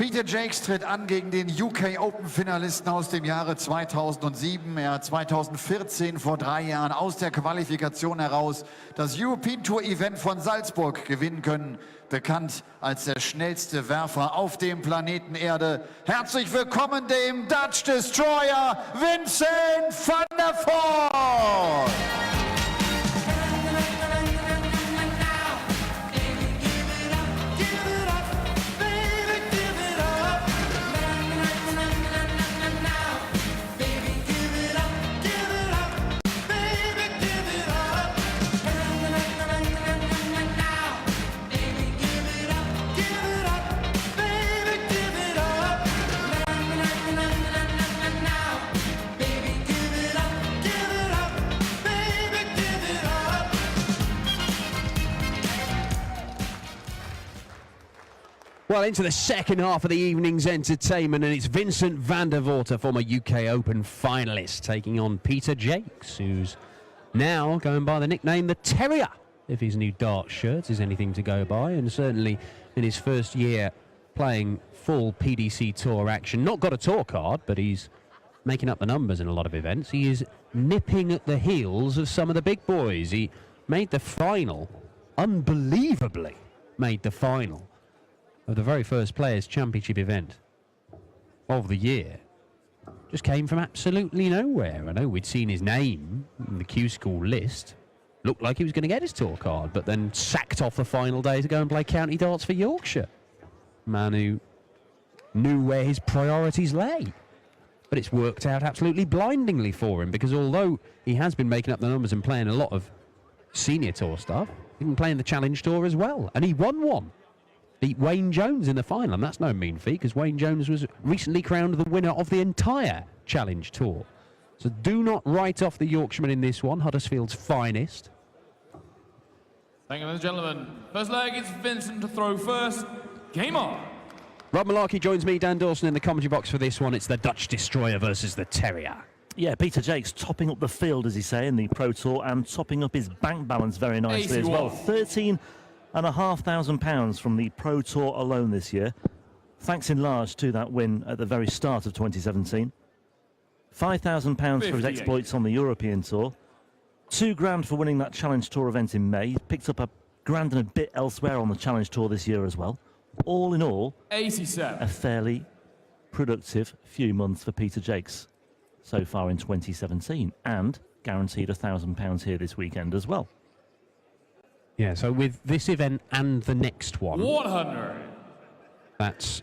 Peter Jacgues tritt an gegen den UK Open-Finalisten aus dem Jahre 2007. Er hat 2014 vor 3 Jahren aus der Qualifikation heraus das European Tour Event von Salzburg gewinnen können. Bekannt als der schnellste Werfer auf dem Planeten Erde. Herzlich willkommen dem Dutch Destroyer Vincent van der Voort! Well, into the second half of the evening's entertainment, and it's Vincent van der Voort, a former UK Open finalist, taking on Peter Jacgues, who's now going by the nickname the Terrier, if his new dark shirt is anything to go by, and certainly in his first year playing full PDC Tour action. Not got a tour card, but he's making up the numbers in a lot of events. He is nipping at the heels of some of the big boys. He made the final, unbelievably made the final of the very first Players' Championship event of the year. Just came from absolutely nowhere. I know we'd seen his name in the Q School list. Looked like he was going to get his tour card, but then sacked off the final day to go and play county darts for Yorkshire. Man who knew where his priorities lay. But it's worked out absolutely blindingly for him, because although he has been making up the numbers and playing a lot of senior tour stuff, he's been playing the Challenge Tour as well, and he won one. Beat Wayne Jones in the final, and that's no mean feat, because Wayne Jones was recently crowned the winner of the entire Challenge Tour. So do not write off the Yorkshireman in this one, Huddersfield's finest. Thank you, ladies and gentlemen. First leg, it's Vincent to throw first. Game on. Rob Malarkey joins me, Dan Dawson, in the commentary box for this one. It's the Dutch Destroyer versus the Terrier. Yeah, Peter Jacgues topping up the field, as he say, in the Pro Tour, and topping up his bank balance very nicely as well. £13,500 from the Pro Tour alone this year, thanks in large to that win at the very start of 2017. £5,000 for his exploits on the European Tour. £2 grand for winning that Challenge Tour event in May. He's picked up £1 grand and a bit elsewhere on the Challenge Tour this year as well. All in all, 87. A fairly productive few months for Peter Jacgues so far in 2017, and guaranteed £1,000 here this weekend as well. Yeah, so with this event and the next one, 100. That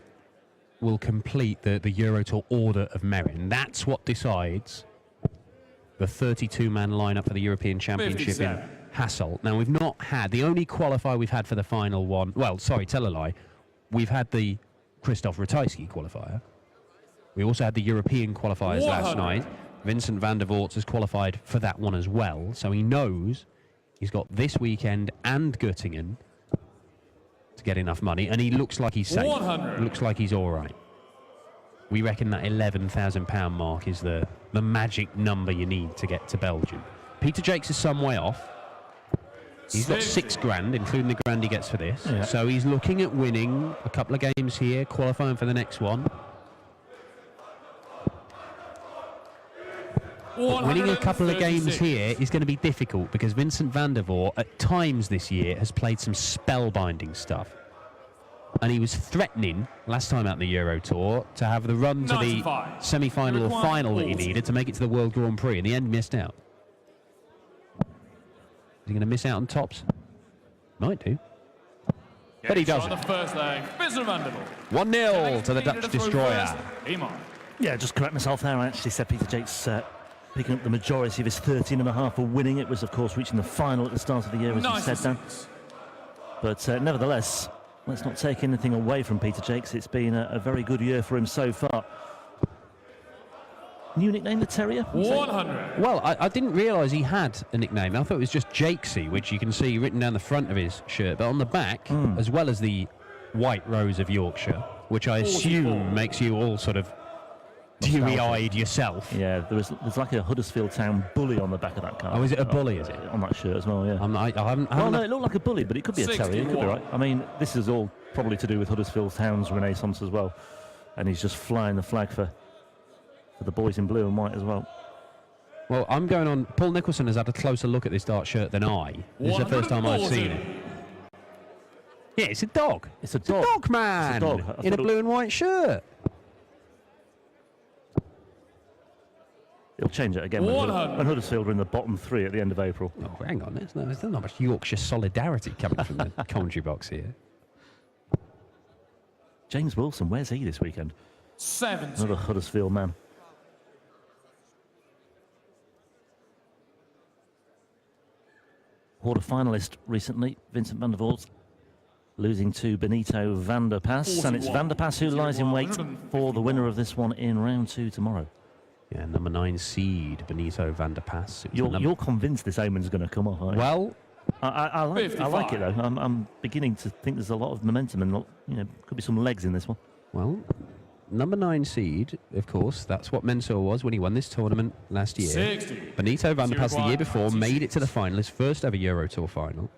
will complete the Euro Tour order of merit, and that's what decides the 32-man lineup for the European Championship 57. in Hasselt. Now, we've not had, the only qualifier we've had for the final one, well, sorry, tell a lie, we've had the Christoph Ratajski qualifier. We also had the European qualifiers 100. last night. Vincent van der Voort has qualified for that one as well, so he knows he's got this weekend and Göttingen to get enough money, and he looks like he's safe. 100. Looks like he's all right. We reckon that £11,000 mark is the magic number you need to get to Belgium. Peter Jacgues is some way off. He's got £6 grand, including the grand he gets for this. Yeah. So he's looking at winning a couple of games here, qualifying for the next one. But winning a couple of games here is going to be difficult, because Vincent van der Voort at times this year has played some spellbinding stuff. And he was threatening last time out in the Euro Tour to have the run to the semi-final or final that he needed to make it to the World Grand Prix. In the end, missed out. Is he going to miss out on tops? Might do. But he doesn't. On the first leg, Vincent van der Voort. 1-0 to the Dutch Destroyer. Yeah, just correct myself there. I actually said Peter Jacgues picking up the majority of his 13.5 for winning. It was, of course, reaching the final at the start of the year, as you said, Dan. But nevertheless, let's not take anything away from Peter Jacgues. It's been a very good year for him so far. New nickname, the Terrier? 100. Well, I didn't realise he had a nickname. I thought it was just Jacguesy, which you can see written down the front of his shirt. But on the back, as well as the White Rose of Yorkshire, which I assume makes you all sort of dewy-eyed yourself. Yeah, there's like a Huddersfield Town bully on the back of that car. Oh, is it a bully, is it? On that shirt as well, yeah. I haven't No, it looked like a bully, but it could be a terrier. It could be 61. right. I mean, this is all probably to do with Huddersfield Town's renaissance as well. And he's just flying the flag for the boys in blue and white as well. Well, I'm going on. Paul Nicholson has had a closer look at this dark shirt than I. This is the first time I've seen it. Yeah, it's a dog. It's a dog. Dog man. It's a dog. In a blue and white shirt. He'll change it again when Huddersfield are in the bottom 3 at the end of April. Oh, hang on. There's not much Yorkshire solidarity coming from the commentary box here. James Wilson, where's he this weekend? 70. Another Huddersfield man. Quarter finalist recently, Vincent van der Voort, losing to Benito van der Pas. And it's van der Pas who lies in wait for the winner of this one in round 2 tomorrow. Yeah, number 9 seed, Benito van der Pas. You're convinced this omen's going to come off, aren't you? Well, I like it, though. I'm beginning to think there's a lot of momentum and, could be some legs in this one. well, number 9 seed, of course, that's what Mensah was when he won this tournament last year. 60. Benito van der Pas the year before made it to the finalists, first ever Euro Tour final.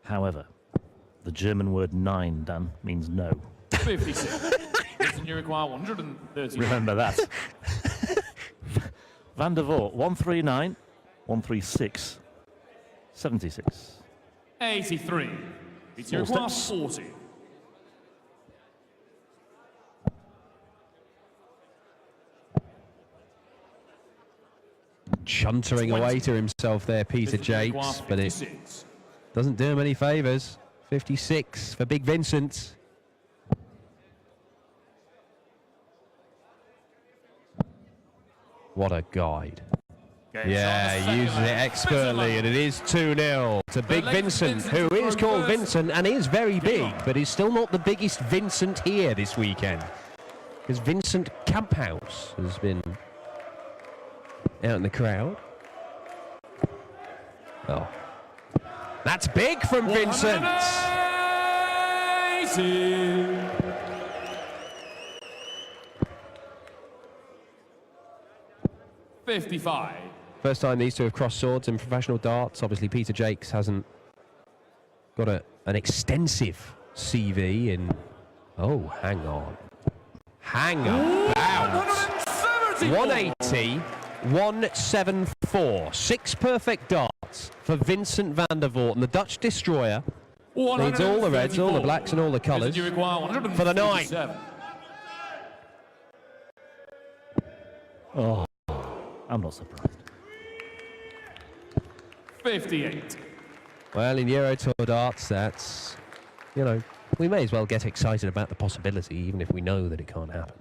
However, the German word 9, Dan, means no. 56. You require 130. Remember that. Van der Voort, 139, 136, 76. 83. You require 40. Chuntering away to himself there, Peter Jacgues, but it doesn't do him any favours. 56 for Big Vincent. What a guide. Yeah, he uses it expertly, and it is 2-0 to Big Vincent, who is called Vincent and is very big, but is still not the biggest Vincent here this weekend. Because Vincent Camphouse has been out in the crowd. Oh. That's big from Vincent. 55. First time these two have crossed swords in professional darts. Obviously, Peter Jacgues hasn't got an extensive CV in... Oh, hang on. Hang about. 180, 174. 6 perfect darts for Vincent van der Voort. And the Dutch destroyer needs all the reds, all the blacks, and all the colours for the night. Oh, I'm not surprised. 58. Well, in Euro Tour darts, that's, we may as well get excited about the possibility, even if we know that it can't happen.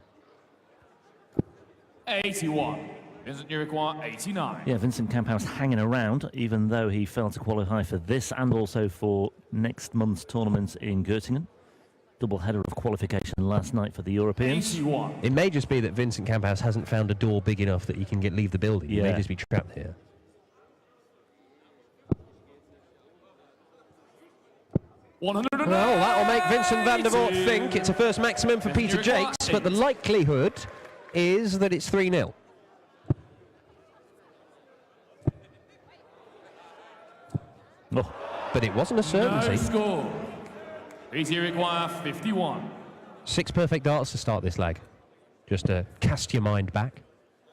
81. Vincent, you require 89. Yeah, Vincent Camphouse hanging around, even though he failed to qualify for this and also for next month's tournament in Göttingen. Double header of qualification last night for the Europeans. 81. It may just be that Vincent Camphouse hasn't found a door big enough that he can leave the building. Yeah. He may just be trapped here. Well, that'll make Vincent van der Voort think it's a first maximum for Peter Jacgues, but the likelihood is that it's 3-0. Oh. But it wasn't a certainty. No score. Peter require 51. 6 perfect darts to start this leg. Just to cast your mind back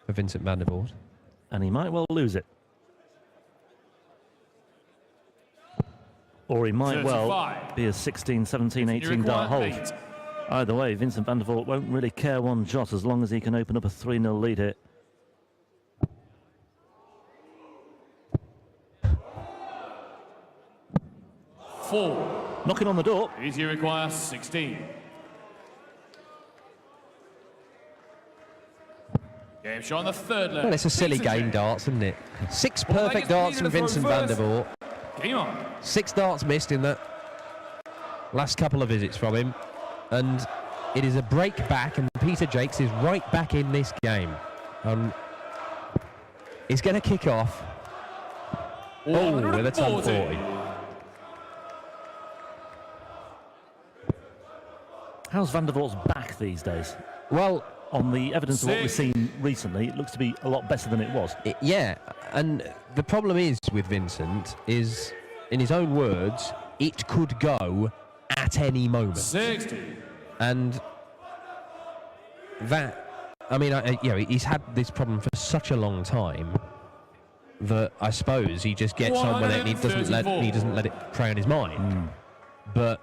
for Vincent van der Voort. And he might well lose it. Or he might 35. well be a 16, 17, 18 dart hold. 8. Either way, Vincent van der Voort won't really care one jot as long as he can open up a 3-0 lead here. Four. Knocking on the door. Peter require 16. Game show on the third leg. Well, it's a silly game, darts, isn't it? 6 perfect darts from Vincent van der Voort. Game on. 6 darts missed in that last couple of visits from him. And it is a break back, and Peter Jacgues is right back in this game. He's going to kick off. Oh, with a 10-40. How's van der Voort's back weak these days. Well, on the evidence of what we've seen recently, it looks to be a lot better than it was. Yeah, and the problem is with Vincent is, in his own words, it could go at any moment. 60. And that, I mean, you know, he's had this problem for such a long time that I suppose he just gets on with it and he doesn't let it prey on his mind. But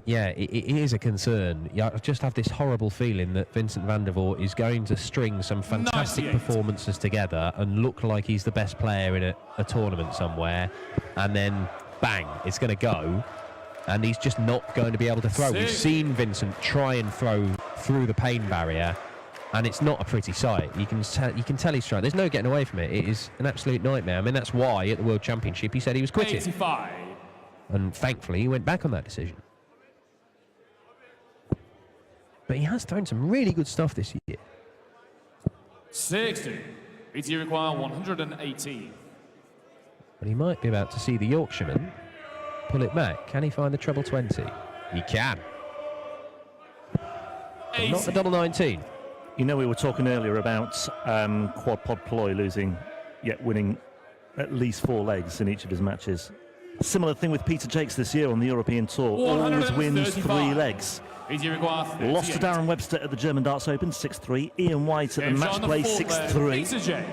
yeah, it is a concern. Yeah, I just have this horrible feeling that Vincent van der Voort is going to string some fantastic 98. performances together and look like he's the best player in a tournament somewhere, and then bang, it's going to go, and he's just not going to be able to throw. We've seen Vincent try and throw through the pain barrier, and it's not a pretty sight. You can tell he's trying. There's no getting away from it. It is an absolute nightmare. I mean, that's why at the World Championship he said he was quitting. 85. And thankfully he went back on that decision. But he has thrown some really good stuff this year. 60. BT require 118. But he might be about to see the Yorkshireman pull it back. Can he find the treble 20? He can. But not the double 19. You know, we were talking earlier about quad pod ploy losing, yet winning at least 4 legs in each of his matches. Similar thing with Peter Jacgues this year on the European Tour. Always wins 3 legs. Lost to Darren Webster at the German Darts Open, 6-3. Ian White at the match play, 6-3.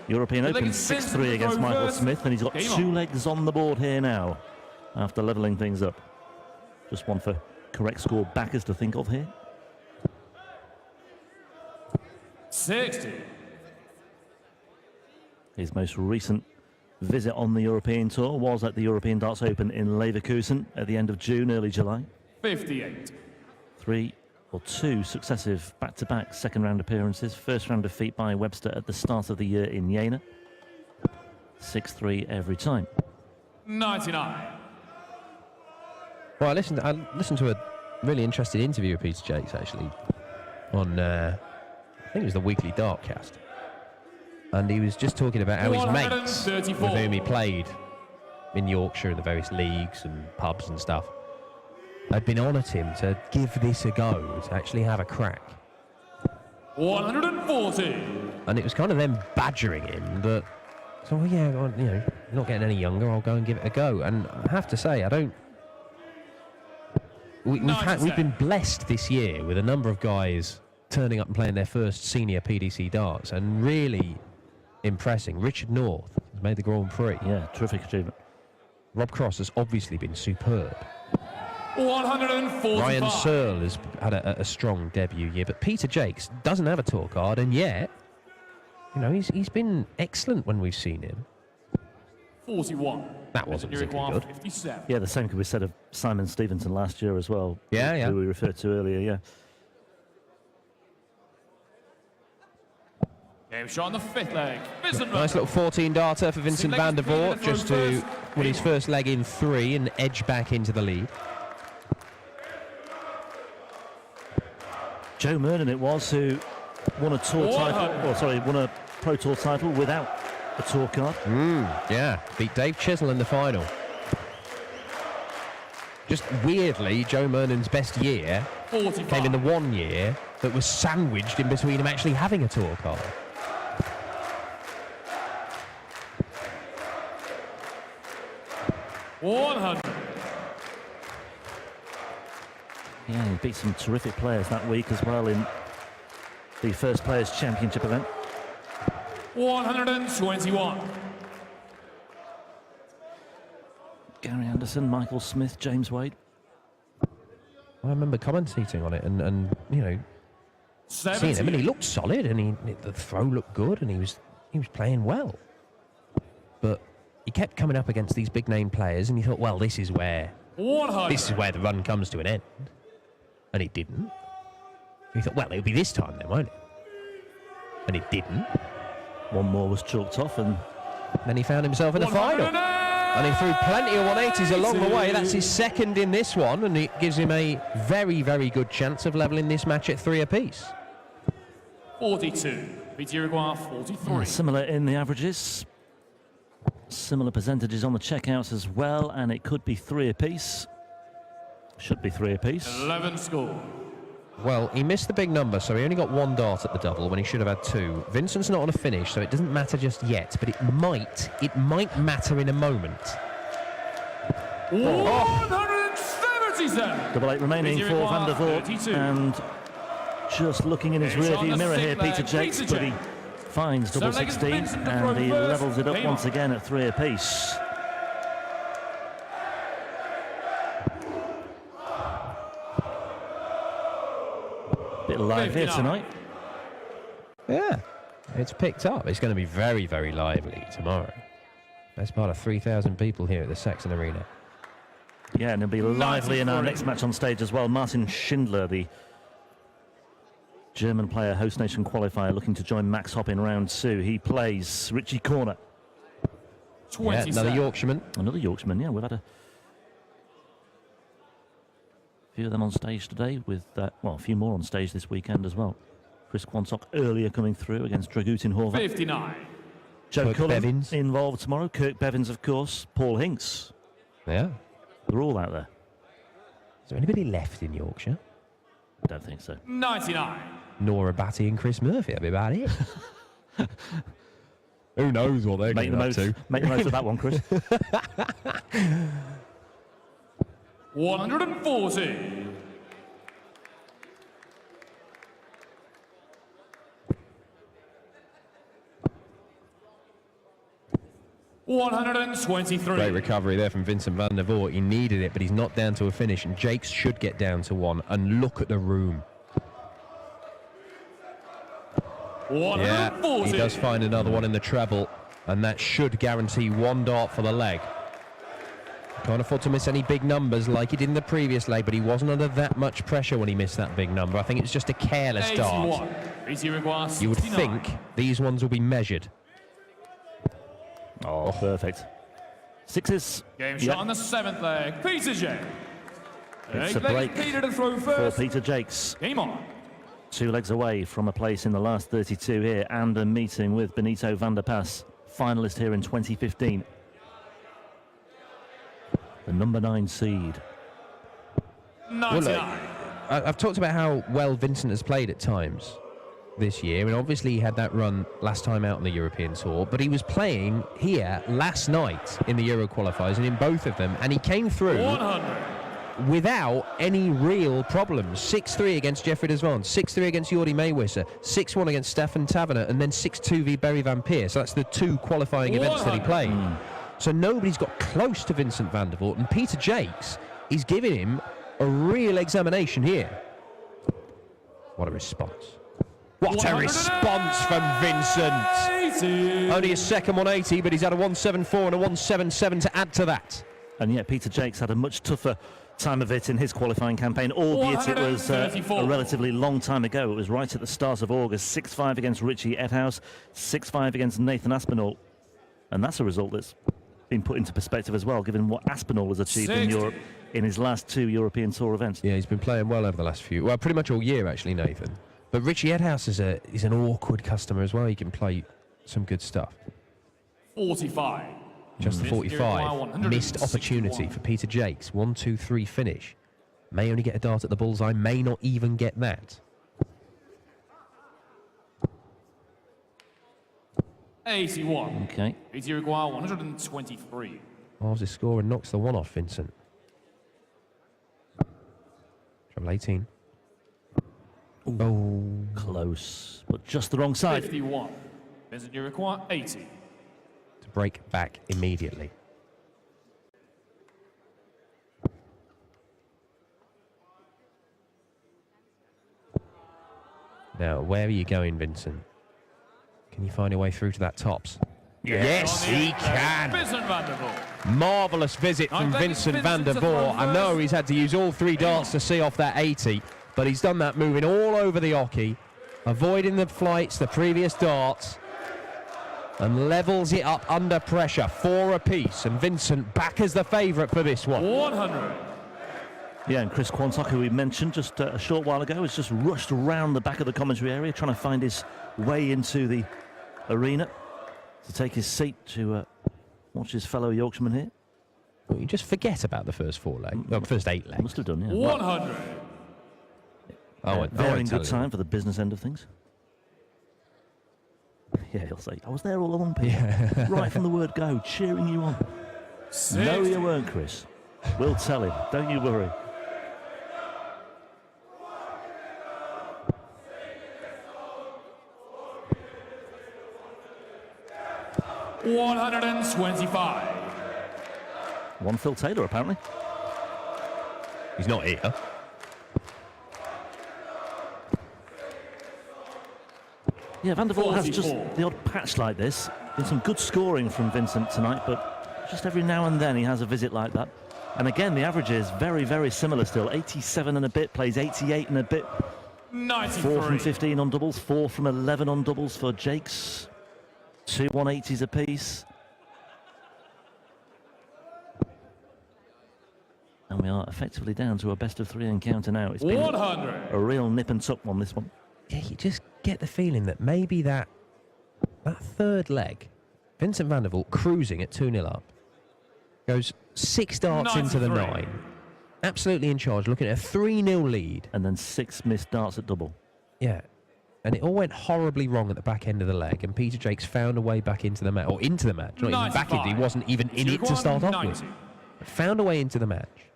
European Open, 6-3 against Michael Smith, and he's got 2 legs on the board here now after levelling things up. Just one for correct score backers to think of here. 60. His most recent visit on the European Tour was at the European Darts Open in Leverkusen at the end of June, early July. 58. 2 successive back-to-back second-round appearances. First round defeat by Webster at the start of the year in Jena. 6-3 every time. 99. Well, I listened to a really interesting interview with Peter Jacgues, actually, on, I think it was the weekly Dartcast. And he was just talking about how his mates with whom he played in Yorkshire in the various leagues and pubs and stuff had been on at him to give this a go, to actually have a crack. 140. And it was kind of them badgering him that, so well, yeah, well, you know, not getting any younger, I'll go and give it a go. And I have to say, I don't. We've been blessed this year with a number of guys turning up and playing their first senior PDC darts and really impressing. Richard North has made the Grand Prix. Yeah, terrific achievement. Rob Cross has obviously been superb. 145. Ryan Searle has had a strong debut year, but Peter Jacgues doesn't have a tour card, and yet, you know, he's been excellent when we've seen him. 41. That wasn't particularly good. 57. Yeah, the same could be said of Simon Stevenson last year as well. Yeah. Who we referred to earlier, yeah. Game shot on the 5th leg. Nice little 14 darter for Vincent van der Voort, just to win his first leg in 3 and edge back into the lead. Joe Mernon it was who won a tour title, won a Pro Tour title without a tour card. Yeah, beat Dave Chisel in the final. Just weirdly, Joe Mernon's best year 45. came in the one year that was sandwiched in between him actually having a tour card. Yeah, he beat some terrific players that week as well in the First Players Championship event. 121. Gary Anderson, Michael Smith, James Wade. I remember commentating on it and you know, 70. seeing him, and he looked solid, and the throw looked good, and he was playing well. But he kept coming up against these big name players, and he thought, well, this is where 100. the run comes to an end. And it didn't. He thought, well, it'll be this time then, won't it? And it didn't. One more was chalked off, and then he found himself in the final. And he threw plenty of 180s along the way. That's his second in this one, and it gives him a very, very good chance of levelling this match at 3 apiece. 42. BT require 43. Similar in the averages. Similar percentages on the checkouts as well, and it could be 3 apiece. Should be 3 apiece. 11 score. Well, he missed the big number, so he only got 1 dart at the double when he should have had 2. Vincent's not on a finish, so it doesn't matter just yet, but it might matter in a moment. 177. Double 8 remaining for Van der Voort, and just looking in his rearview mirror here, Peter Jacgues, but he finds double 16, and he levels it up once again at 3 apiece. Bit live here tonight. Yeah, it's picked up. It's going to be very, very lively tomorrow. Best part of 3,000 people here at the Saxon Arena. Yeah, and it'll be lively in our next match on stage as well. Martin Schindler, the German player, host nation qualifier, looking to join Max Hopp in round 2. He plays Richie Corner. Yeah, another Yorkshireman. Another Yorkshireman, yeah. We've had a few of them on stage today, with, well, a few more on stage this weekend as well. Chris Quantock earlier coming through against Dragutin-Horvath. 59. Joe Kirk Cullen Bevins involved tomorrow. Kirk Bevins, of course. Paul Hinks. Yeah. They're all out there. Is there anybody left in Yorkshire? I don't think so. 99. Nora Batty and Chris Murphy, that'd be about it. Who knows what they're going up to. Make the most of that one, Chris. 140. $123. Great recovery there from Vincent van der Voort. He needed it, but he's not down to a finish, and Jacgues should get down to 1. And look at the room. 140. Yeah, he does find another one in the treble, and that should guarantee 1 dart for the leg. Can't afford to miss any big numbers like he did in the previous leg, but he wasn't under that much pressure when he missed that big number. I think it was just a careless dart. You would think these ones will be measured. Oh, perfect. 6s. Game shot on the 7th leg. Peter Jacgues. It's a break Peter to throw for first. Peter Jacgues. Game on. 2 legs away from a place in the last 32 here, and a meeting with Benito van der Pas, finalist here in 2015. The number 9 seed. 99. Well, I've talked about how well Vincent has played at times this year, and obviously he had that run last time out on the European Tour, but he was playing here last night in the Euro qualifiers, and in both of them, and he came through 100. without any real problems. 6-3 against Jeffrey Desvant, 6-3 against Jordi Maywisser, 6-1 against Stefan Taverner, and then 6-2 v Barry Van Peer. So that's the 2 qualifying events that he played. So nobody's got close to Vincent van der Voort, and Peter Jacgues is giving him a real examination here. What a response. What a response from Vincent. Only a second 180, but he's had a 174 and a 177 to add to that. And yet Peter Jacgues had a much tougher time of it in his qualifying campaign, albeit it was a relatively long time ago. It was right at the start of August. 6-5 against Richie Edhouse, 6-5 against Nathan Aspinall. And that's a result that's been put into perspective as well, given what Aspinall has achieved in Europe in his last 2 European Tour events. Yeah, he's been playing well over the last few, well, pretty much all year actually, Nathan. But Richie Edhouse is an awkward customer as well. He can play some good stuff. 45. Just the 45. Missed opportunity for Peter Jacgues. 1-2-3 finish. May only get a dart at the bullseye, may not even get that. 81. Okay. It's Uruguay 123. Halves his score and knocks the 1 off Vincent. Treble 18. Oh, Close, but just the wrong side. 51. Vincent Uruguay 80. to break back immediately. Now, where are you going, Vincent? Can you find your way through to that tops? Yes, he can. Vincent van der Voort. Marvellous visit from Vincent van der Voort. I know he's had to use all 3 darts to see off that 80, but he's done that moving all over the oche, avoiding the flights, the previous darts, and levels it up under pressure. 4 apiece, and Vincent back as the favourite for this one. 100. Yeah, and Chris Quantock, who we mentioned just a short while ago, has just rushed around the back of the commentary area, trying to find his way into the arena to take his seat to watch his fellow Yorkshireman here. Well, you just forget about the first 4 legs. Well, first 8 legs. Must have done, yeah. 100. Very in good time for the business end of things. Yeah, he'll say, I was there all along, Peter. Yeah. Right from the word go, cheering you on. 60. No, you weren't, Chris. We'll tell him. Don't you worry. $125. One Phil Taylor, apparently. He's not here. Yeah, Van der Voort has just 44. the odd patch like this. Been some good scoring from Vincent tonight, but just every now and then he has a visit like that. And again, the average is very, very similar still. 87 and a bit, plays 88 and a bit. 93. 4 from 15 on doubles, 4 from 11 on doubles for Jacgues. 2 180s apiece. And we are effectively down to a best of 3 encounter now. It's been 100. a real nip and tuck one, this one. Yeah, you just get the feeling that maybe that third leg, Vincent van der Voort cruising at 2-0 up, goes 6 darts into the 93. 9, absolutely in charge, looking at a 3-0 lead. And then 6 missed darts at double. Yeah, and it all went horribly wrong at the back end of the leg, and Peter Jacgues found a way back into the match, or into the match, not even back in, he wasn't even in it to start off with. Found a way into the match.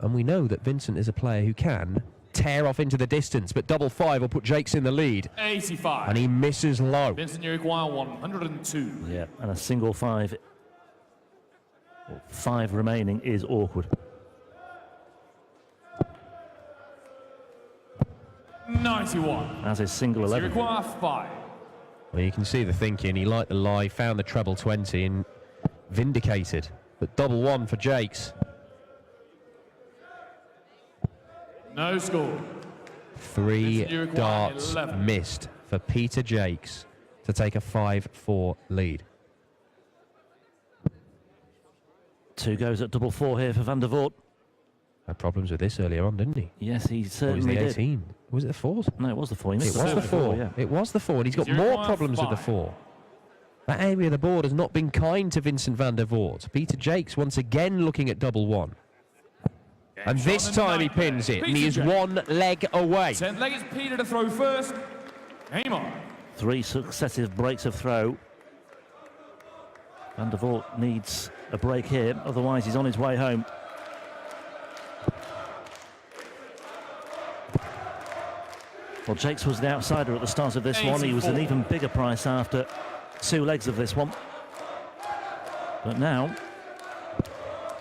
And we know that Vincent is a player who can tear off into the distance, but double 5 will put Jacgues in the lead. 85. And he misses low. Vincent, you require 102. Yeah, and a single 5, or 5 remaining, is awkward. 91. As is single You 11. require 5. Well, you can see the thinking. He liked the lie, found the treble 20 and vindicated. But double 1 for Jacgues. No score. 3 Vincent, you require darts 11. missed for Peter Jacgues to take a 5-4 lead. 2 goes at double 4 here for Van der Voort. Had problems with this earlier on, didn't he? Yes, he Or was certainly it the did. 18? Was it the 4s? No, it was the 4. He It missed was the 4. yeah. It was the 4, and he's got 0 more1 problems with the 5. 4. That area of the board has not been kind to Vincent van der Voort. Peter Jacgues once again looking at double 1. And this time he pins it, and he is 1 leg away. 10th leg is Peter to throw first. Game on. 3 successive breaks of throw. Van der Voort needs a break here, otherwise he's on his way home. Well, Jacgues was the outsider at the start of this one. He was an 84. even bigger price after 2 legs of this one. But now,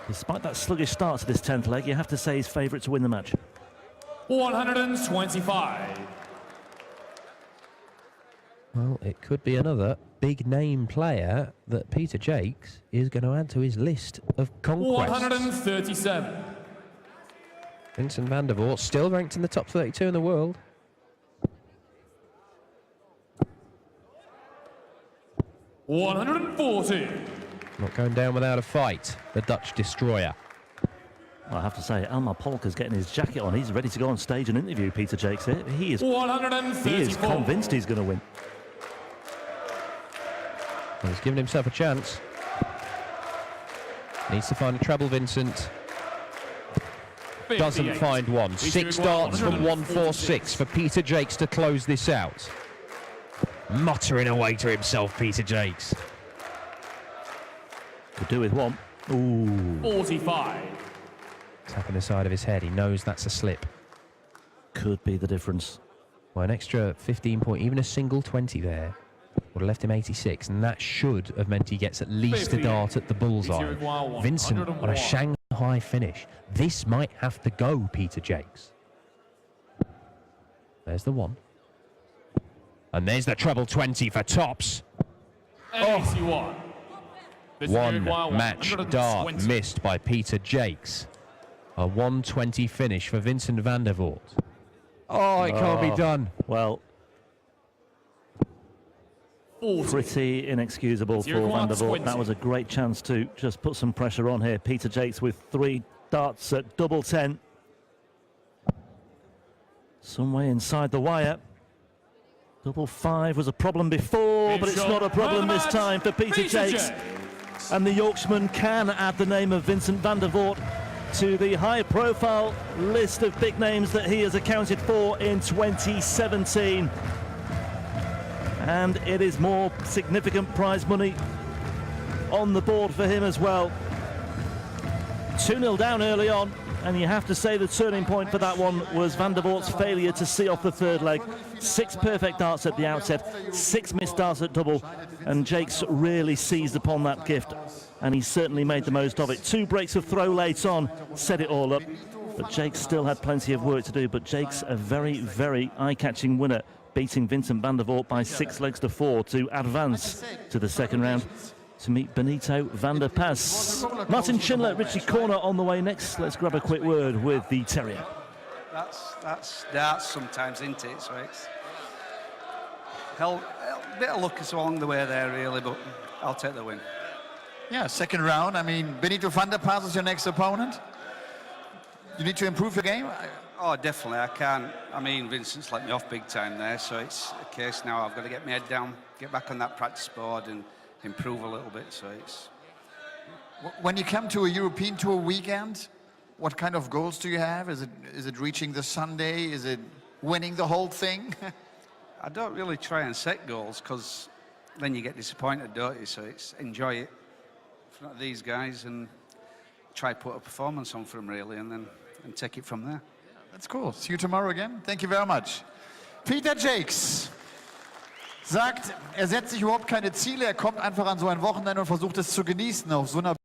despite that sluggish start to this 10th leg, you have to say he's favourite to win the match. 125. Well, it could be another big name player that Peter Jacgues is going to add to his list of conquests. 137. Vincent van der Voort still ranked in the top 32 in the world. $140. Not going down without a fight, the Dutch destroyer. Well, I have to say, Elmar Polka's getting his jacket on. He's ready to go on stage and interview Peter Jacgues here. He is 134. convinced he's going to win. Well, he's given himself a chance. Needs to find a treble, Vincent. 58. Doesn't find one. 6 darts from 146 for Peter Jacgues to close this out. Muttering away to himself, Peter Jacgues. Could do with 1. Ooh. 45. Tapping the side of his head. He knows that's a slip. Could be the difference. Well, an extra 15 point, even a single 20 there, would have left him 86, and that should have meant he gets at least a dart at the bullseye. Vincent on a Shanghai finish. This might have to go, Peter Jacgues. There's the 1. And there's the treble 20 for tops. 81. One match dart missed by Peter Jacgues. A 120 finish for Vincent van der Voort. Oh, it can't be done. Well, 40. pretty inexcusable for Van der Voort. That was a great chance to just put some pressure on here. Peter Jacgues with 3 darts at double 10. Some way inside the wire. Double 5 was a problem before, but it's not a problem this time for Peter Jacgues. And the Yorkshireman can add the name of Vincent van der Voort to the high-profile list of big names that he has accounted for in 2017. And it is more significant prize money on the board for him as well. 2-0 down early on, and you have to say the turning point for that one was van der Voort's failure to see off the third leg. 6 perfect darts at the outset, 6 missed darts at double, and Jacgues really seized upon that gift, and he certainly made the most of it. 2 breaks of throw late on set it all up, but Jacgues still had plenty of work to do. But Jacgues, a very, very eye-catching winner, beating Vincent van der Voort by 6 legs to 4 to advance to the second round to meet Benito van der Pas. Martin Schindler, Richie Corner on the way next. Let's grab a quick word with the Terrier. That's darts sometimes, isn't it? So it's a bit of luck along the way there, really, but I'll take the win. Yeah, second round. I mean, Benito van der Pas is your next opponent. You need to improve your game. Oh, definitely. I can't. I mean, Vincent's let me off big time there, so it's a case now I've got to get my head down, get back on that practice board and improve a little bit. So it's... When you come to a European Tour weekend, what kind of goals do you have? Is it reaching the Sunday? Is it winning the whole thing? I don't really try and set goals because then you get disappointed, don't you? So it's enjoy it in front of these guys and try put a performance on for them, really, and take it from there. That's cool. See you tomorrow again. Thank you very much. Peter Jacgues sagt, er setzt sich überhaupt keine Ziele, er kommt einfach an so ein Wochenende und versucht es zu genießen auf so einer